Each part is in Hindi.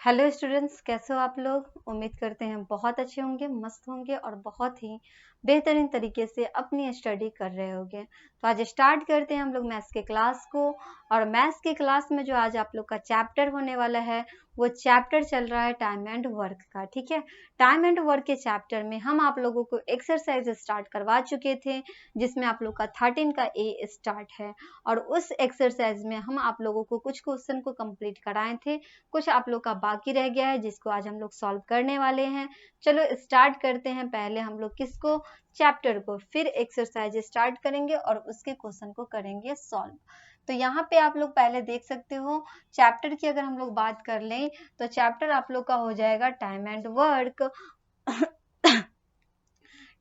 हेलो स्टूडेंट्स, कैसे हो आप लोग। उम्मीद करते हैं बहुत अच्छे होंगे, मस्त होंगे और बहुत ही बेहतरीन तरीके से अपनी स्टडी कर रहे होंगे। तो आज स्टार्ट करते हैं हम लोग मैथ्स के क्लास को। और मैथ्स के क्लास में जो आज आप लोग का चैप्टर होने वाला है वो चैप्टर चल रहा है टाइम एंड वर्क का। ठीक है, टाइम एंड वर्क के चैप्टर में हम आप लोगों को एक्सरसाइज स्टार्ट करवा चुके थे, जिसमें आप लोग का 13 का ए स्टार्ट है। और उस एक्सरसाइज में हम आप लोगों को कुछ क्वेश्चन को कंप्लीट कराए थे, कुछ आप लोग का बाकी रह गया है जिसको आज हम लोग सॉल्व करने वाले हैं। चलो स्टार्ट करते हैं। पहले हम लोग किसको, चैप्टर को, फिर एक्सरसाइज स्टार्ट करेंगे और उसके क्वेश्चन को करेंगे सॉल्व। तो यहाँ पे आप लोग पहले देख सकते हो चैप्टर की अगर हम लोग बात कर लें तो चैप्टर आप लोग का हो जाएगा time and work.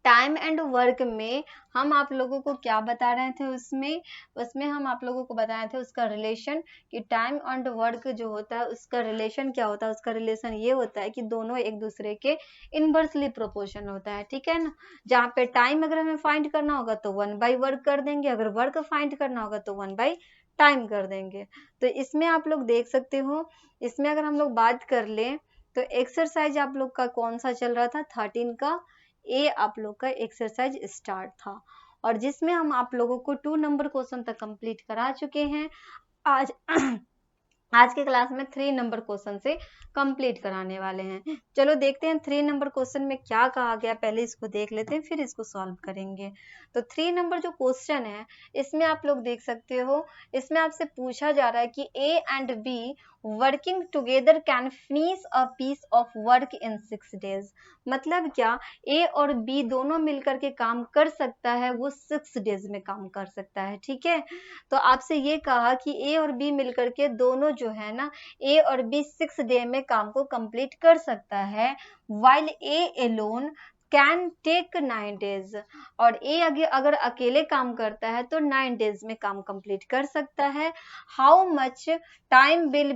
Time and work में हम आप लोगों को क्या बता रहे थे, उसमें हम आप लोगों को बताए थे उसका रिलेशन, कि टाइम एंड वर्क जो होता है उसका रिलेशन क्या होता है। उसका रिलेशन ये होता है कि दोनों एक दूसरे के इनवर्सली प्रोपोर्शन होता है। ठीक है ना, जहाँ पे टाइम अगर हमें फाइंड करना होगा तो 1/वर्क कर देंगे, अगर वर्क फाइंड करना होगा तो 1/टाइम कर देंगे। तो इसमें आप लोग देख सकते हो, इसमें अगर हम लोग बात कर ले तो एक्सरसाइज आप लोग का कौन सा चल रहा था, 13 का ए आप लोग का एक्सरसाइज स्टार्ट था, और जिसमें हम आप लोगों को 2 नंबर क्वेश्चन तक कंप्लीट करा चुके हैं। आज आज के क्लास में 3 नंबर क्वेश्चन से कंप्लीट कराने वाले हैं। चलो देखते हैं 3 नंबर क्वेश्चन में क्या कहा गया, पहले इसको देख लेते हैं फिर इसको सॉल्व करेंगे। तो 3 नंबर जो क्वेश्चन है इसमें आप लोग देख सकते हो, इसमें आपसे पूछा जा रहा है कि A and B working together can finish a piece of work in 6 days. मतलब क्या, ए और बी दोनों मिलकर के काम कर सकता है, वो 6 डेज में काम कर सकता है। ठीक है, तो आपसे ये कहा कि ए और बी मिलकर के दोनों जो है ना, ए और बी 6 डे में काम को कंप्लीट कर सकता है, while A alone can take 9 days. और ए अगर अकेले काम करता है तो 9 डेज में काम कंप्लीट कर सकता है। How much time will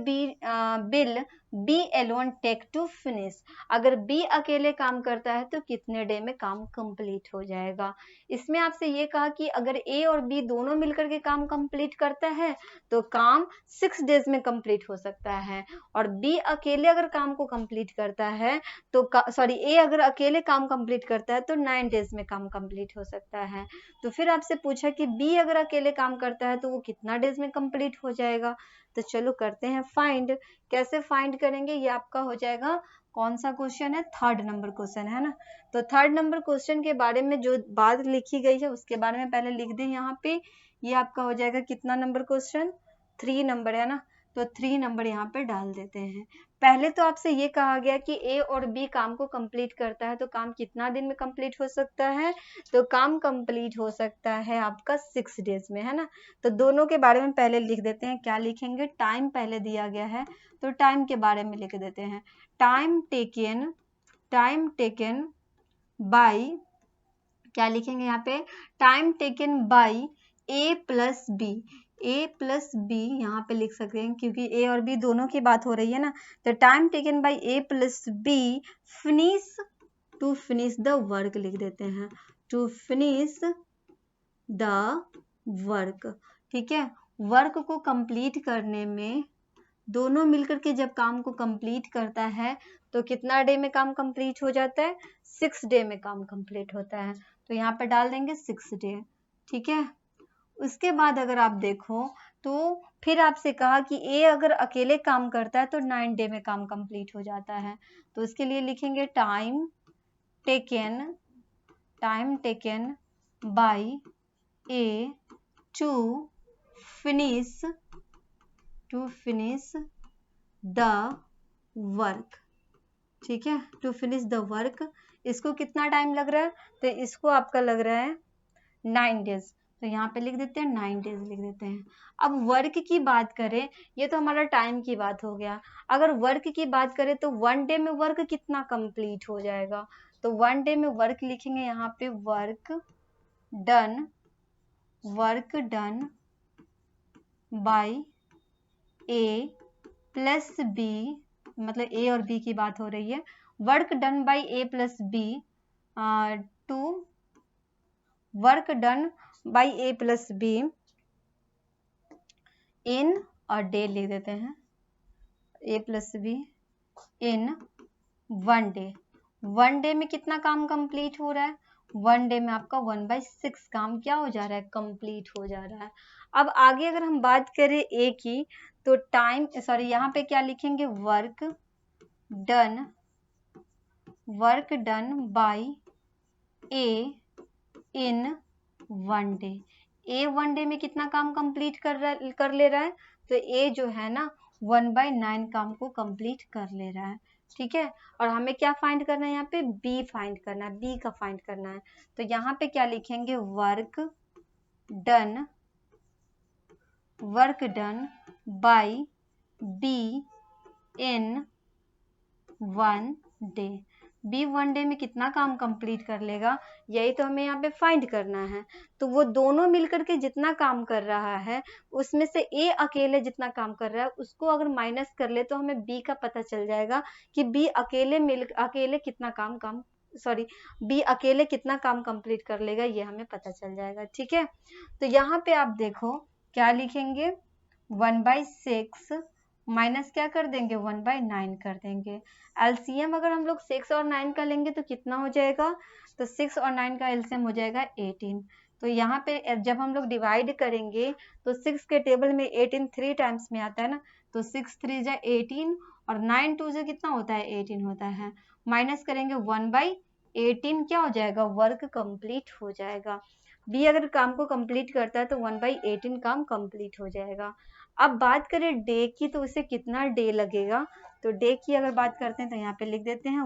B alone take to finish. अगर बी अकेले काम करता है तो कितने डे में काम कंप्लीट हो जाएगा। इसमें आपसे ये कहा कि अगर ए और बी दोनों मिलकर के काम कंप्लीट करता है तो काम 6 डेज में कंप्लीट हो सकता है, और बी अकेले अगर काम को कंप्लीट करता है तो ए अगर अकेले काम कंप्लीट करता है तो 9 डेज में काम कंप्लीट हो सकता है। तो फिर आपसे पूछा कि बी अगर अकेले काम करता है तो वो कितना डेज में कंप्लीट हो जाएगा। तो चलो करते हैं फाइंड। कैसे फाइंड करेंगे, ये आपका हो जाएगा कौन सा क्वेश्चन है, 3rd नंबर क्वेश्चन है ना। तो 3rd नंबर क्वेश्चन के बारे में जो बात लिखी गई है उसके बारे में पहले लिख दें यहाँ पे। ये आपका हो जाएगा कितना नंबर क्वेश्चन, 3 नंबर है ना, तो 3 नंबर यहाँ पे डाल देते हैं। पहले तो आपसे ये कहा गया कि ए और बी काम को कंप्लीट करता है तो काम कितना दिन में कंप्लीट हो सकता है, तो काम कंप्लीट हो सकता है आपका 6 डेज में, है ना। तो दोनों के बारे में पहले लिख देते हैं। क्या लिखेंगे, टाइम पहले दिया गया है तो टाइम के बारे में लिख देते हैं। टाइम टेकन बाई, क्या लिखेंगे यहाँ पे, time taken by A plus B. A plus B यहाँ पे लिख सकते हैं क्योंकि ए और बी दोनों की बात हो रही है ना। तो time taken by A plus B finish, to finish the work लिख देते हैं, टू फिनिश द वर्क। ठीक है, वर्क को कंप्लीट करने में दोनों मिलकर के जब काम को कंप्लीट करता है तो कितना डे में काम कंप्लीट हो जाता है, 6 डे में काम कंप्लीट होता है। तो यहाँ पर डाल देंगे 6 डे। ठीक है, उसके बाद अगर आप देखो तो फिर आपसे कहा कि ए अगर अकेले काम करता है तो 9 डे में काम कंप्लीट हो जाता है। तो उसके लिए लिखेंगे time taken by A to finish the work. ठीक है, टू फिनिश द वर्क, इसको कितना टाइम लग रहा है, तो इसको आपका लग रहा है 9 डेज। तो यहाँ पे लिख देते हैं 9 डेज लिख देते हैं। अब वर्क की बात करें, ये तो हमारा टाइम की बात हो गया। अगर वर्क की बात करें तो 1 डे में वर्क कितना कंप्लीट हो जाएगा, तो 1 डे में वर्क लिखेंगे यहाँ पे work done by A plus B, मतलब ए और बी की बात हो रही है। Work done by A plus B to work done by A plus B in a day लिख देते हैं, A plus B in 1 day. 1 day में कितना काम कंप्लीट हो रहा है? 1 डे में आपका 1/6 काम क्या हो जा रहा है? कंप्लीट हो जा रहा है। अब आगे अगर हम बात करें ए की, तो टाइम यहाँ पे क्या लिखेंगे? Work done by A in 1 day. A 1 day में कितना काम कंप्लीट कर ले रहा है? तो ए जो है ना 1/9 काम को कंप्लीट कर ले रहा है। ठीक है, और हमें क्या फाइंड करना है? यहाँ पे बी फाइंड करना है, बी का फाइंड करना है। तो यहाँ पे क्या लिखेंगे? Work done by B in 1 day. B 1 day में कितना काम कंप्लीट कर लेगा? यही तो हमें यहाँ पे फाइंड करना है। तो वो दोनों मिलकर के जितना काम कर रहा है, उसमें से ए अकेले जितना काम कर रहा है उसको अगर माइनस कर ले तो हमें बी का पता चल जाएगा कि बी अकेले कितना काम कंप्लीट कर लेगा, ये हमें पता चल जाएगा। ठीक है, तो यहाँ पे आप देखो क्या लिखेंगे? 1/6 माइनस क्या कर देंगे? 1/9 कर देंगे। एलसीएम अगर हम लोग 6 और 9 का लेंगे तो कितना हो जाएगा? तो 6 और 9 का एलसीएम हो जाएगा 18। तो यहाँ पे जब हम लोग डिवाइड करेंगे तो 6 के टेबल में 18 3 टाइम्स में आता है ना, तो 6 3 जा 18 और 9 2 जा कितना होता है? 18 होता है। माइनस करेंगे 1/18 क्या हो जाएगा? वर्क कंप्लीट हो जाएगा। बी अगर काम को कंप्लीट करता है तो 1/18 काम कंप्लीट हो जाएगा। अब बात करें डे की, तो उसे कितना डे लगेगा? तो डे की अगर बात करते हैं तो यहाँ पे लिख देते हैं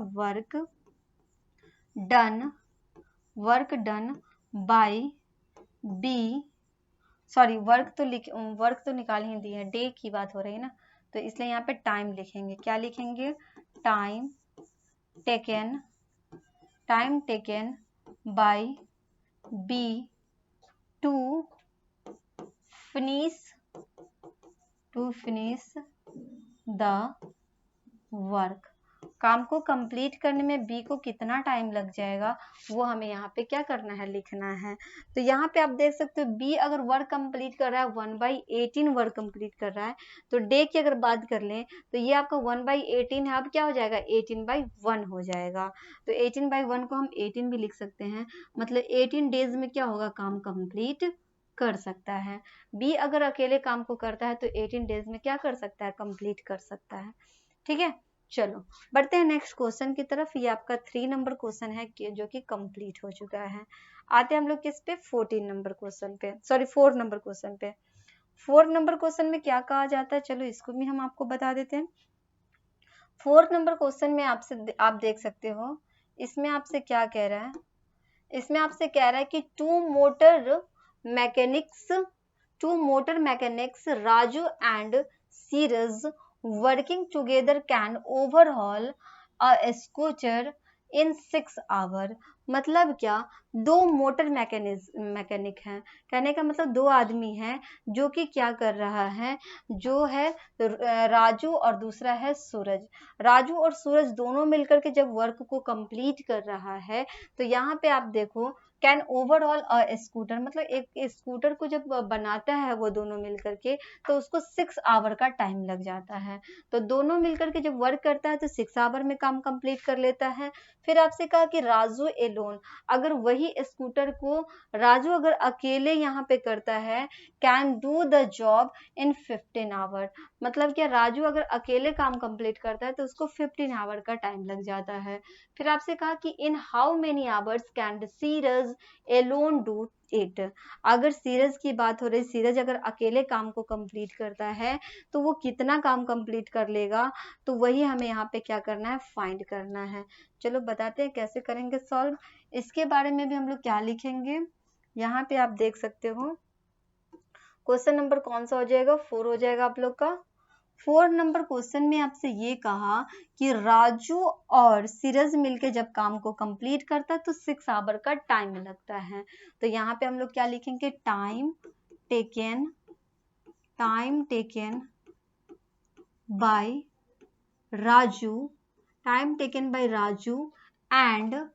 work done by B, work तो निकाल ही दिए हैं, डे की बात हो रही है ना, तो इसलिए यहाँ पे टाइम लिखेंगे। क्या लिखेंगे? Time taken by B to finish the work. काम को कंप्लीट करने में बी को कितना टाइम लग जाएगा वो हमें यहाँ पे क्या करना है? लिखना है। तो यहाँ पे आप देख सकते हो बी अगर वर्क कंप्लीट कर रहा है 1/18 वर्क कंप्लीट कर रहा है, तो डे की अगर बात कर लें तो ये आपका 1/18 है, अब क्या हो जाएगा? 18/1 हो जाएगा। तो 18/1 को हम 18 भी लिख सकते हैं, मतलब 18 डेज में क्या होगा? काम कंप्लीट कर सकता है। बी अगर अकेले काम को करता है तो 18 डेज में क्या कर सकता है? कंप्लीट कर सकता है। ठीक है, चलो बढ़ते हैं नेक्स्ट क्वेश्चन की तरफ। ये आपका 3 नंबर क्वेश्चन है जो कि कंप्लीट हो चुका है। आते हैं हम लोग किस पे? 4 नंबर क्वेश्चन पे। 4 नंबर क्वेश्चन में क्या कहा जाता है, चलो इसको भी हम आपको बता देते हैं। 4 नंबर क्वेश्चन में आप देख सकते हो, इसमें आपसे क्या कह रहा है? इसमें आपसे कह रहा है कि two motor mechanics Raju and Siraj working together can overhaul a scooter in 6 hours। मतलब क्या? 2 मोटर मैकेनिक हैं, कहने का मतलब 2 आदमी हैं जो कि क्या कर रहा है? जो है राजू और दूसरा है सूरज। राजू और सूरज दोनों मिलकर के जब वर्क को कंप्लीट कर रहा है तो यहाँ पे आप देखो कैन ओवरऑल अ स्कूटर, मतलब एक स्कूटर को जब बनाता है वो दोनों मिलकर के तो उसको 6 आवर का टाइम लग जाता है। तो दोनों मिलकर के जब वर्क करता है तो 6 आवर में काम कंप्लीट कर लेता है। फिर आपसे कहा कि राजू एलोन, अगर वही स्कूटर को राजू अगर अकेले यहाँ पे करता है, can do the job in 15 hour, मतलब क्या? राजू अगर अकेले काम कंप्लीट करता है तो उसको 15 आवर का टाइम लग जाता है। फिर आपसे कहा कि in how many hours can Siraj alone do it, अगर सीरज की बात हो रही, सीरज अगर अकेले काम को कंप्लीट करता है तो वो कितना काम कंप्लीट कर लेगा, तो वही हमें यहाँ पे क्या करना है? फाइंड करना है। चलो बताते हैं कैसे करेंगे सॉल्व। इसके बारे में भी हम लोग क्या लिखेंगे, यहाँ पे आप देख सकते हो क्वेश्चन नंबर कौन सा हो जाएगा? 4 हो जाएगा आप लोग का। 4 नंबर क्वेश्चन में आपसे ये कहा कि राजू और सीरज मिलके जब काम को कंप्लीट करता है तो 6 आवर का टाइम लगता है। तो यहाँ पे हम लोग क्या लिखेंगे? Time taken by Raju and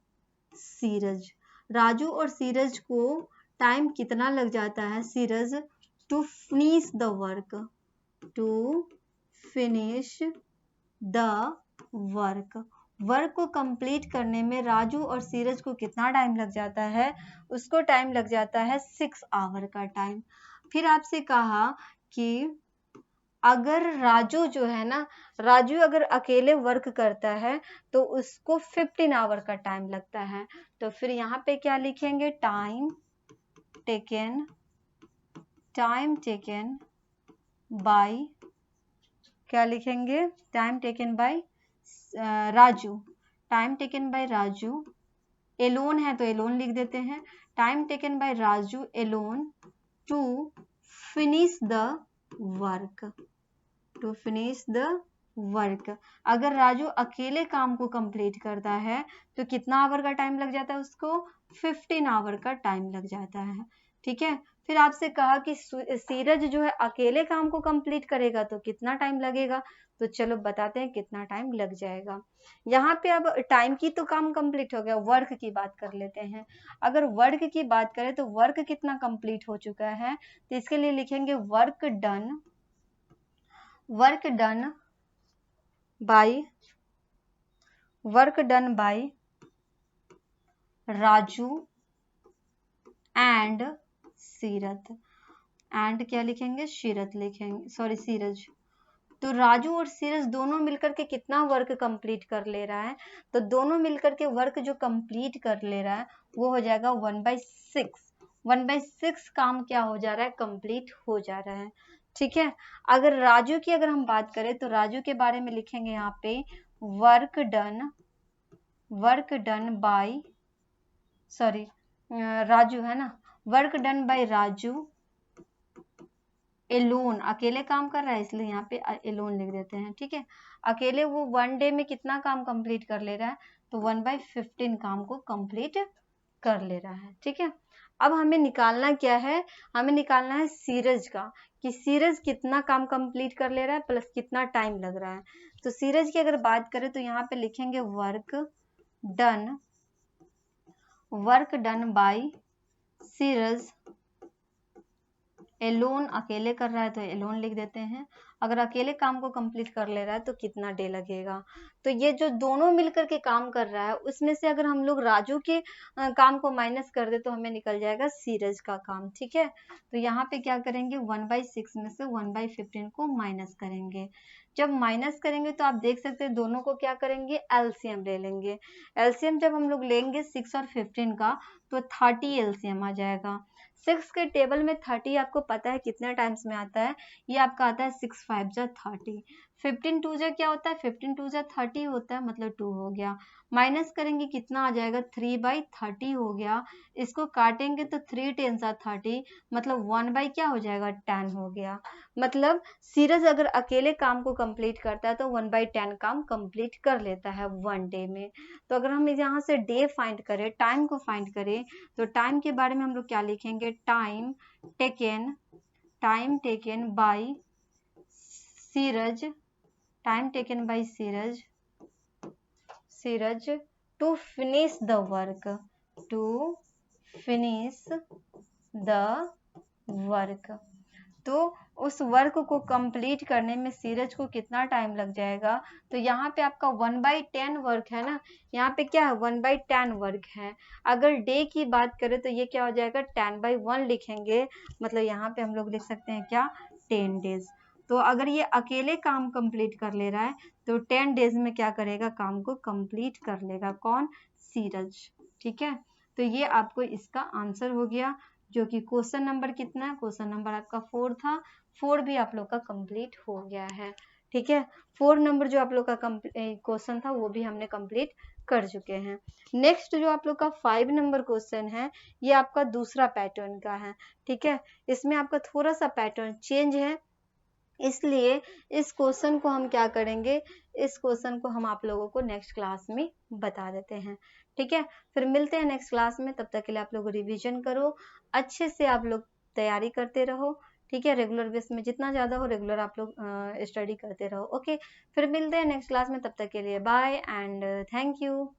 Siraj. Raju और सीरज को टाइम कितना लग जाता है? Siraj to finish the work. Work को कंप्लीट करने में राजू और सीरज को कितना टाइम लग जाता है? उसको टाइम लग जाता है 6 आवर का टाइम। फिर आपसे कहा कि अगर राजू जो है ना, राजू अगर अकेले वर्क करता है तो उसको 15 आवर का टाइम लगता है। तो फिर यहाँ पे क्या लिखेंगे? टाइम टेकन बाय, क्या लिखेंगे? Time taken by Raju. Time taken by Raju, alone है तो एलोन लिख देते हैं। Time taken by Raju alone to finish the work, to finish the work. अगर राजू अकेले काम को कंप्लीट करता है तो कितना आवर का टाइम लग जाता है उसको? 15 आवर का टाइम लग जाता है। ठीक है। फिर आपसे कहा कि सीरज जो है अकेले काम को कंप्लीट करेगा तो कितना टाइम लगेगा? तो चलो बताते हैं कितना टाइम लग जाएगा। यहाँ पे अब टाइम की तो काम कंप्लीट हो गया, वर्क की बात कर लेते हैं। अगर वर्क की बात करें तो वर्क कितना कंप्लीट हो चुका है? तो इसके लिए लिखेंगे work done by Raju and सीरत। एंड क्या लिखेंगे? सीरत लिखेंगे, सॉरी सीरज। तो राजू और सीरज दोनों मिलकर के कितना वर्क कंप्लीट कर ले रहा है? तो दोनों मिलकर के वर्क जो कंप्लीट कर ले रहा है वो हो जाएगा 1/6। 1/6 काम क्या हो जा रहा है? कंप्लीट हो जा रहा है। ठीक है। अगर राजू की अगर हम बात करें तो राजू के बारे में लिखेंगे यहाँ पे work done by, sorry Raju है ना, work done by Raju alone, अकेले काम कर रहा है इसलिए यहाँ पे एलोन लिख देते हैं। ठीक है। अकेले वो 1 डे में कितना काम कंप्लीट कर ले रहा है? तो 1/15 काम को कंप्लीट कर ले रहा है। ठीक है। अब हमें निकालना क्या है? हमें निकालना है सीरज का, कि सीरज कितना काम कंप्लीट कर ले रहा है प्लस कितना टाइम लग रहा है। तो सीरज की अगर बात करें तो यहाँ पे लिखेंगे work done by Siraj alone, अकेले कर रहा है तो एलोन लिख देते हैं। अगर अकेले काम को कंप्लीट कर ले रहा है तो कितना डे लगेगा? तो ये जो दोनों मिलकर के काम कर रहा है उसमें से अगर हम लोग राजू के काम को माइनस कर दे तो हमें निकल जाएगा सीरज का काम। ठीक है। तो यहाँ पे क्या करेंगे? 1/6 में से 1/15 को माइनस करेंगे। जब माइनस करेंगे तो आप देख सकते हैं दोनों को क्या करेंगे? एलसीएम ले लेंगे। एलसीएम जब हम लोग लेंगे 6 और 15 का तो 30 एलसीएम आ जाएगा। 6 के टेबल में 30 आपको पता है कितने टाइम्स में आता है? ये आपका आता है 6 5 जा 30। 15 2 जा क्या होता है? 15 2 जा 30 होता है, मतलब 2 हो गया। माइनस करेंगे कितना आ जाएगा? 3/30 हो गया। इसको काटेंगे तो 3 10 जा 30, मतलब 1 बाई क्या हो जाएगा? 10 हो गया। मतलब सीरज अगर अकेले काम को कंप्लीट करता है तो 1/10 काम कंप्लीट कर लेता है 1 डे में। तो अगर हम यहाँ से डे फाइंड करें, टाइम को फाइंड करें, तो टाइम के बारे में हम लोग क्या लिखेंगे? Time taken by Siraj, time taken by Siraj to finish the work. तो उस वर्क को कंप्लीट करने में सीरज को कितना टाइम लग जाएगा? तो यहाँ पे आपका 1/10 वर्क है ना, यहाँ पे क्या है? 1/10 वर्क है। अगर डे की बात करें तो ये क्या हो जाएगा? 10/1 लिखेंगे, मतलब यहाँ पे हम लोग लिख सकते हैं क्या? 10 डेज। तो अगर ये अकेले काम कंप्लीट कर ले रहा है तो 10 डेज में क्या करेगा? काम को कंप्लीट कर लेगा। कौन? सीरज। ठीक है। तो ये आपको इसका आंसर हो गया, जो कि क्वेश्चन नंबर कितना है? क्वेश्चन नंबर आपका 4 था। 4 भी आप लोग का कंप्लीट हो गया है। ठीक है। 4 नंबर जो आप लोग का क्वेश्चन था वो भी हमने कंप्लीट कर चुके हैं। नेक्स्ट जो आप लोग का 5 नंबर क्वेश्चन है, ये आपका दूसरा पैटर्न का है। ठीक है। इसमें आपका थोड़ा सा पैटर्न चेंज है, इसलिए इस क्वेश्चन को हम क्या करेंगे? इस क्वेश्चन को हम आप लोगों को नेक्स्ट क्लास में बता देते हैं। ठीक है। फिर मिलते हैं नेक्स्ट क्लास में, तब तक के लिए आप लोग रिवीजन करो, अच्छे से आप लोग तैयारी करते रहो। ठीक है। रेगुलर बेस में जितना ज़्यादा हो रेगुलर आप लोग स्टडी करते रहो। ओके। फिर मिलते हैं नेक्स्ट क्लास में, तब तक के लिए बाय एंड थैंक यू।